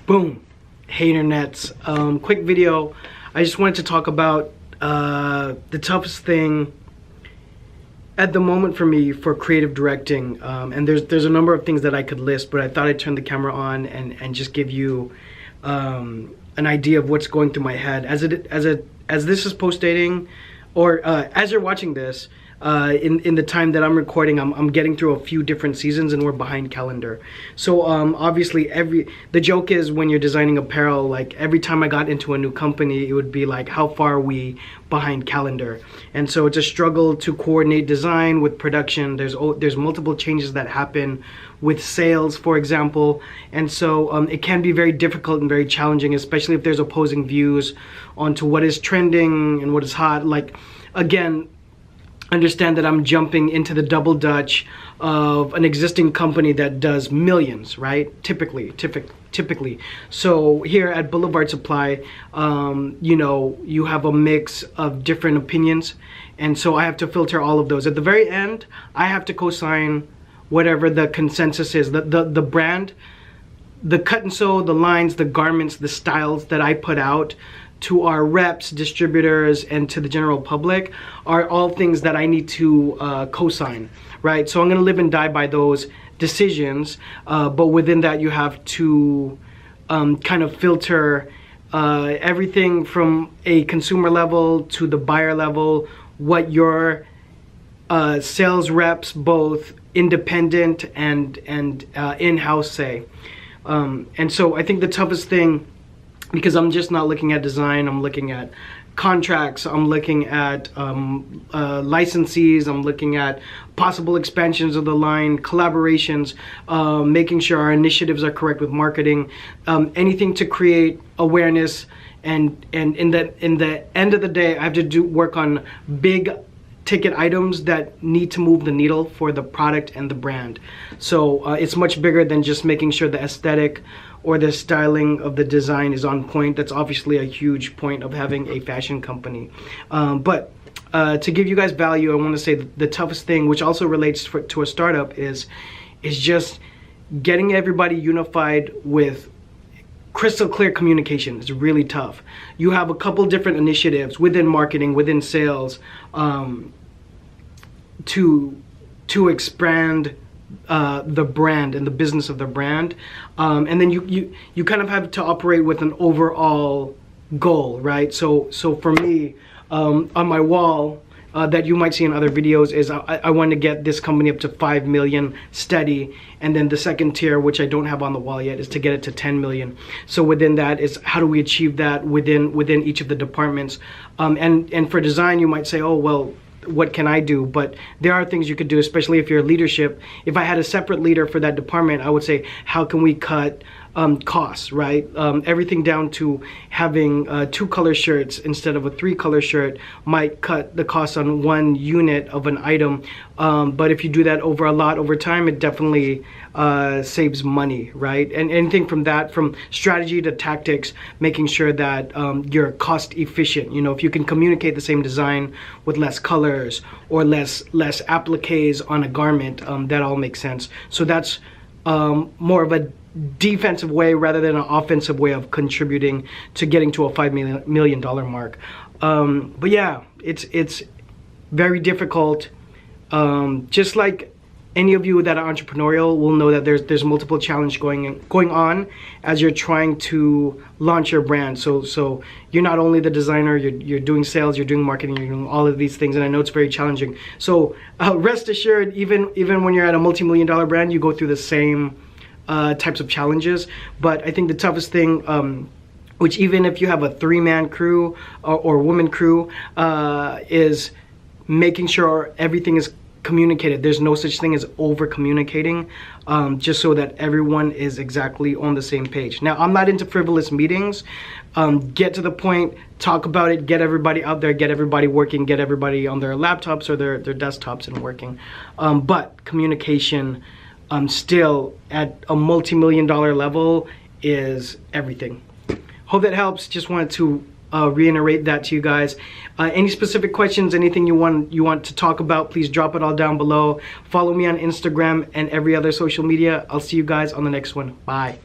Boom. Hey internets. Quick video. I just wanted to talk about the toughest thing at the moment for me for creative directing. And there's a number of things that I could list, but I thought I'd turn the camera on and just give you an idea of what's going through my head as this is post dating, or as you're watching this. In the time that I'm recording, I'm getting through a few different seasons and we're behind calendar. So obviously the joke is when you're designing apparel, like every time I got into a new company, it would be like, how far are we behind calendar? And so it's a struggle to coordinate design with production. There's multiple changes that happen with sales, for example. And so it can be very difficult and very challenging, especially if there's opposing views onto what is trending and what is hot. Like, again, understand that I'm jumping into the double dutch of an existing company that does millions, right? Typically. So here at Boulevard Supply, you know, you have a mix of different opinions, and so I have to filter all of those. At the very end, I have to co-sign whatever the consensus is. The brand, the cut and sew, the lines, the garments, the styles that I put out to our reps, distributors, and to the general public are all things that I need to co-sign, right? So I'm gonna live and die by those decisions, but within that you have to kind of filter everything from a consumer level to the buyer level, what your sales reps, both independent and in-house, say. And so I think the toughest thing, because I'm just not looking at design, I'm looking at contracts, I'm looking at licensees, I'm looking at possible expansions of the line, collaborations, making sure our initiatives are correct with marketing, anything to create awareness. And in the end of the day, I have to work on big ticket items that need to move the needle for the product and the brand. So it's much bigger than just making sure the aesthetic or the styling of the design is on point. That's obviously a huge point of having a fashion company. But to give you guys value, I want to say the toughest thing, which also relates to a startup, is just getting everybody unified with crystal clear communication. Is really tough. You have a couple different initiatives within marketing, within sales, to expand the brand and the business of the brand, and then you kind of have to operate with an overall goal, right? So for me, on my wall that you might see in other videos is I want to get this company up to 5 million steady, and then the second tier, which I don't have on the wall yet, is to get it to 10 million. So within that is how do we achieve that within each of the departments, and for design you might say, oh well, what can I do? But there are things you could do, especially if you're leadership. If I had a separate leader for that department, I would say, how can we cut costs, right? Everything down to having 2 color shirts instead of a 3 color shirt might cut the cost on 1 unit of an item. But if you do that over a lot over time, it definitely saves money, right? And anything from that, from strategy to tactics, making sure that you're cost efficient. You know, if you can communicate the same design with less colors or less appliques on a garment, that all makes sense. So that's more of a defensive way rather than an offensive way of contributing to getting to a $5 million mark. But yeah, it's very difficult. Just like any of you that are entrepreneurial will know that there's multiple challenges going on as you're trying to launch your brand. So you're not only the designer, you're doing sales, you're doing marketing, you're doing all of these things, and I know it's very challenging. So rest assured, even when you're at a multi-million-dollar brand, you go through the same types of challenges. But I think the toughest thing, which even if you have a 3-man crew or woman crew, is making sure everything is communicated. There's no such thing as over communicating, just so that everyone is exactly on the same page. Now, I'm not into frivolous meetings. Get to the point, talk about it, get everybody out there, get everybody working, get everybody on their laptops or their desktops and working. But communication, still at a multi-million-dollar level, is everything. Hope that helps. Just wanted to reiterate that to you guys. Any specific questions, anything you want to talk about, please drop it all down below. Follow me on Instagram and every other social media. I'll see you guys on the next one. Bye.